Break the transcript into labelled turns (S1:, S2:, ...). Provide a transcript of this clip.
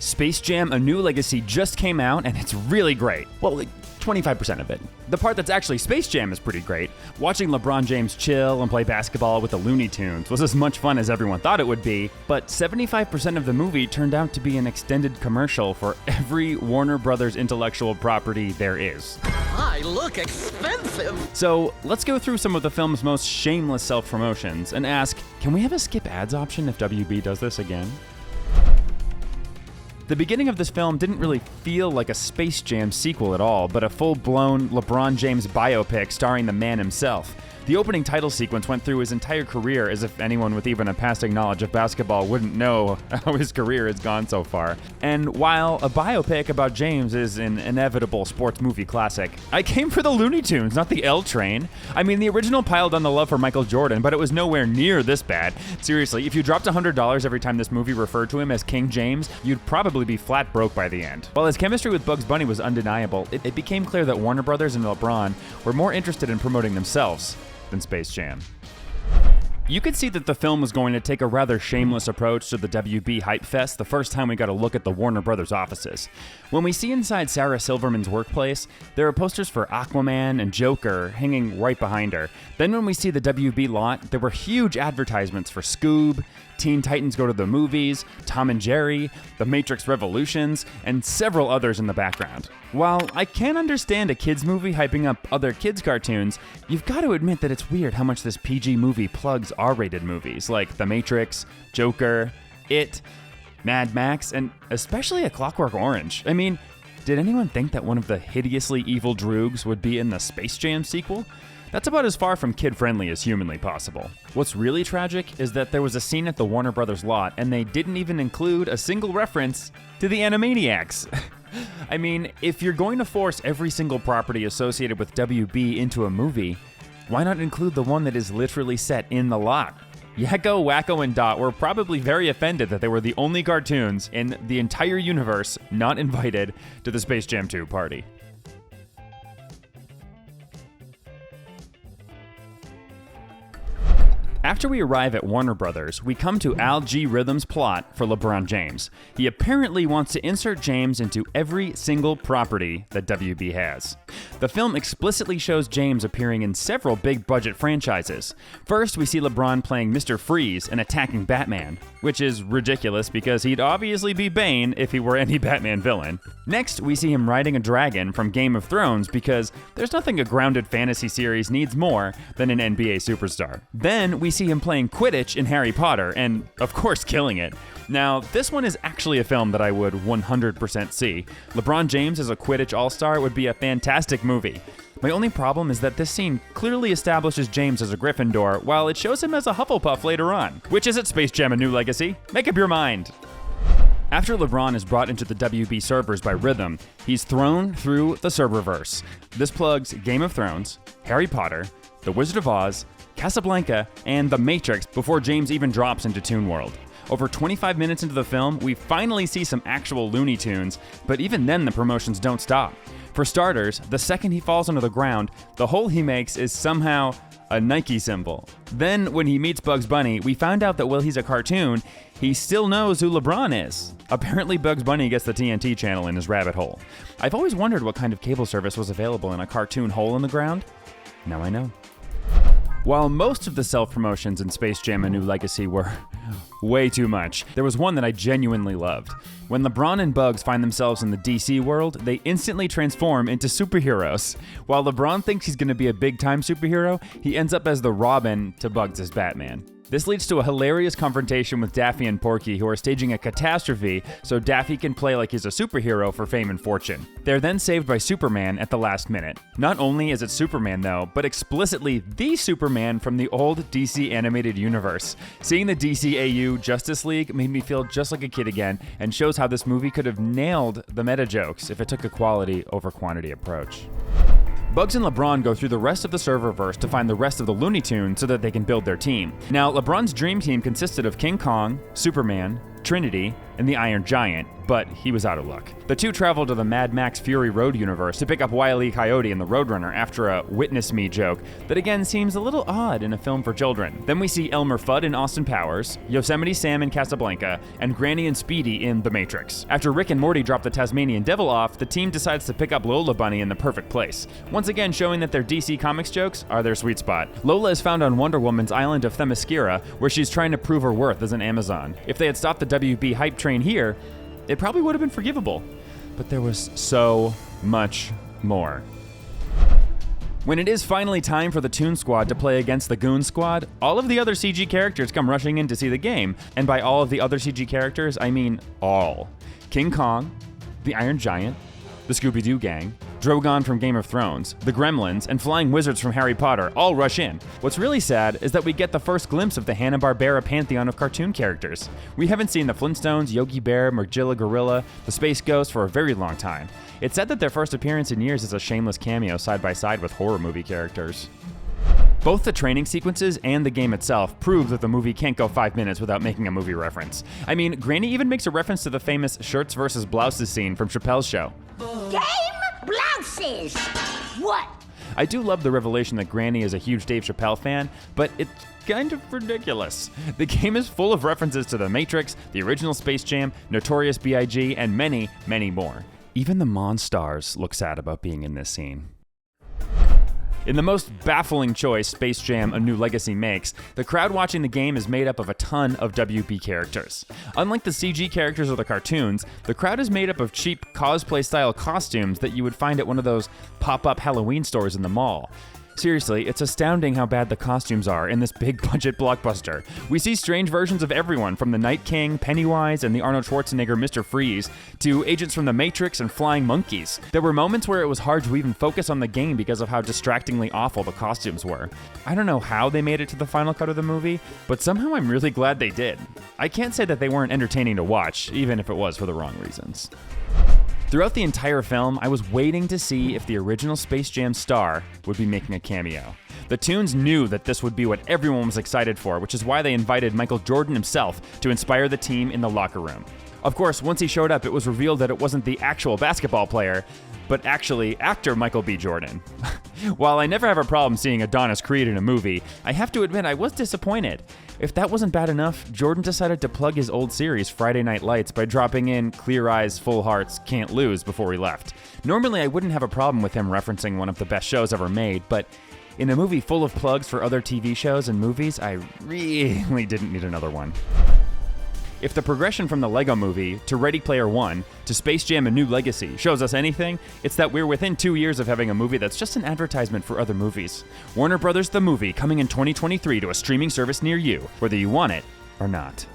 S1: Space Jam: A New Legacy just came out, and it's really great. Well, like 25% of it. The part that's actually Space Jam is pretty great. Watching LeBron James chill and play basketball with the Looney Tunes was as much fun as everyone thought it would be, but 75% of the movie turned out to be an extended commercial for every Warner Brothers intellectual property there is.
S2: I look expensive!
S1: So let's go through some of the film's most shameless self-promotions and ask, can we have a skip ads option if WB does this again? The beginning of this film didn't really feel like a Space Jam sequel at all, but a full-blown LeBron James biopic starring the man himself. The opening title sequence went through his entire career as if anyone with even a passing knowledge of basketball wouldn't know how his career has gone so far. And while a biopic about James is an inevitable sports movie classic, I came for the Looney Tunes, not the L Train. I mean, the original piled on the love for Michael Jordan, but it was nowhere near this bad. Seriously, if you dropped $100 every time this movie referred to him as King James, you'd probably be flat broke by the end. While his chemistry with Bugs Bunny was undeniable, it became clear that Warner Brothers and LeBron were more interested in promoting themselves than Space Jam. You could see that the film was going to take a rather shameless approach to the WB Hype Fest the first time we got a look at the Warner Brothers offices. When we see inside Sarah Silverman's workplace, there are posters for Aquaman and Joker hanging right behind her. Then when we see the WB lot, there were huge advertisements for Scoob, Teen Titans Go to the Movies, Tom and Jerry, The Matrix Revolutions, and several others in the background. While I can understand a kids movie hyping up other kids' cartoons, you've got to admit that it's weird how much this PG movie plugs R-rated movies like The Matrix, Joker, It, Mad Max, and especially A Clockwork Orange. I mean, did anyone think that one of the hideously evil droogs would be in the Space Jam sequel? That's about as far from kid-friendly as humanly possible. What's really tragic is that there was a scene at the Warner Brothers lot and they didn't even include a single reference to the Animaniacs. I mean, if you're going to force every single property associated with WB into a movie, why not include the one that is literally set in the lot? Yakko, Wacko, and Dot were probably very offended that they were the only cartoons in the entire universe not invited to the Space Jam 2 party. After we arrive at Warner Brothers, we come to Al G. Rhythm's plot for LeBron James. He apparently wants to insert James into every single property that WB has. The film explicitly shows James appearing in several big-budget franchises. First, we see LeBron playing Mr. Freeze and attacking Batman, which is ridiculous because he'd obviously be Bane if he were any Batman villain. Next, we see him riding a dragon from Game of Thrones because there's nothing a grounded fantasy series needs more than an NBA superstar. Then, we see him playing Quidditch in Harry Potter, and of course killing it. Now, this one is actually a film that I would 100% see. LeBron James as a Quidditch all-star would be a fantastic movie. My only problem is that this scene clearly establishes James as a Gryffindor, while it shows him as a Hufflepuff later on. Which is it, Space Jam: A New Legacy? Make up your mind. After LeBron is brought into the WB servers by Rhythm, he's thrown through the Serververse. This plugs Game of Thrones, Harry Potter, The Wizard of Oz, Casablanca, and The Matrix before James even drops into Toon World. Over 25 minutes into the film, we finally see some actual Looney Tunes, but even then the promotions don't stop. For starters, the second he falls onto the ground, the hole he makes is somehow a Nike symbol. Then, when he meets Bugs Bunny, we find out that while he's a cartoon, he still knows who LeBron is. Apparently, Bugs Bunny gets the TNT channel in his rabbit hole. I've always wondered what kind of cable service was available in a cartoon hole in the ground. Now I know. While most of the self-promotions in Space Jam: A New Legacy were way too much, there was one that I genuinely loved. When LeBron and Bugs find themselves in the DC world, they instantly transform into superheroes. While LeBron thinks he's going to be a big-time superhero, he ends up as the Robin to Bugs' Batman. This leads to a hilarious confrontation with Daffy and Porky, who are staging a catastrophe so Daffy can play like he's a superhero for fame and fortune. They're then saved by Superman at the last minute. Not only is it Superman though, but explicitly the Superman from the old DC animated universe. Seeing the DCAU Justice League made me feel just like a kid again, and shows how this movie could have nailed the meta jokes if it took a quality over quantity approach. Bugs and LeBron go through the rest of the Serververse to find the rest of the Looney Tunes so that they can build their team. Now, LeBron's dream team consisted of King Kong, Superman, Trinity, and the Iron Giant, but he was out of luck. The two travel to the Mad Max Fury Road universe to pick up Wil E, Coyote, and the Roadrunner after a witness me joke that again seems a little odd in a film for children. Then we see Elmer Fudd in Austin Powers, Yosemite Sam in Casablanca, and Granny and Speedy in The Matrix. After Rick and Morty drop the Tasmanian Devil off, the team decides to pick up Lola Bunny in the perfect place, once again showing that their DC Comics jokes are their sweet spot. Lola is found on Wonder Woman's island of Themyscira, where she's trying to prove her worth as an Amazon. If they had stopped the WB hype train here, it probably would have been forgivable. But there was so much more. When it is finally time for the Toon Squad to play against the Goon Squad, all of the other CG characters come rushing in to see the game. And by all of the other CG characters, I mean all. King Kong, the Iron Giant, the Scooby-Doo gang, Drogon from Game of Thrones, the Gremlins, and flying wizards from Harry Potter all rush in. What's really sad is that we get the first glimpse of the Hanna-Barbera pantheon of cartoon characters. We haven't seen the Flintstones, Yogi Bear, Mergilla Gorilla, the Space Ghost for a very long time. It's said that their first appearance in years is a Shameless cameo side by side with horror movie characters. Both the training sequences and the game itself prove that the movie can't go 5 minutes without making a movie reference. I mean, Granny even makes a reference to the famous shirts versus blouses scene from Chappelle's show.
S3: Game blouses! What?
S1: I do love the revelation that Granny is a huge Dave Chappelle fan, but it's kind of ridiculous. The game is full of references to The Matrix, the original Space Jam, Notorious B.I.G., and many, many more. Even the Monstars look sad about being in this scene. In the most baffling choice Space Jam: A New Legacy makes, the crowd watching the game is made up of a ton of WB characters. Unlike the CG characters or the cartoons, the crowd is made up of cheap cosplay-style costumes that you would find at one of those pop-up Halloween stores in the mall. Seriously, it's astounding how bad the costumes are in this big-budget blockbuster. We see strange versions of everyone, from the Night King, Pennywise, and the Arnold Schwarzenegger Mr. Freeze, to agents from The Matrix and flying monkeys. There were moments where it was hard to even focus on the game because of how distractingly awful the costumes were. I don't know how they made it to the final cut of the movie, but somehow I'm really glad they did. I can't say that they weren't entertaining to watch, even if it was for the wrong reasons. Throughout the entire film, I was waiting to see if the original Space Jam star would be making a cameo. The Toons knew that this would be what everyone was excited for, which is why they invited Michael Jordan himself to inspire the team in the locker room. Of course, once he showed up, it was revealed that it wasn't the actual basketball player, but actually actor Michael B. Jordan. While I never have a problem seeing Adonis Creed in a movie, I have to admit I was disappointed. If that wasn't bad enough, Jordan decided to plug his old series Friday Night Lights by dropping in Clear Eyes, Full Hearts, Can't Lose before he left. Normally I wouldn't have a problem with him referencing one of the best shows ever made, but in a movie full of plugs for other TV shows and movies, I really didn't need another one. If the progression from the Lego Movie to Ready Player One to Space Jam: A New Legacy shows us anything, it's that we're within 2 years of having a movie that's just an advertisement for other movies. Warner Brothers the Movie coming in 2023 to a streaming service near you, whether you want it or not.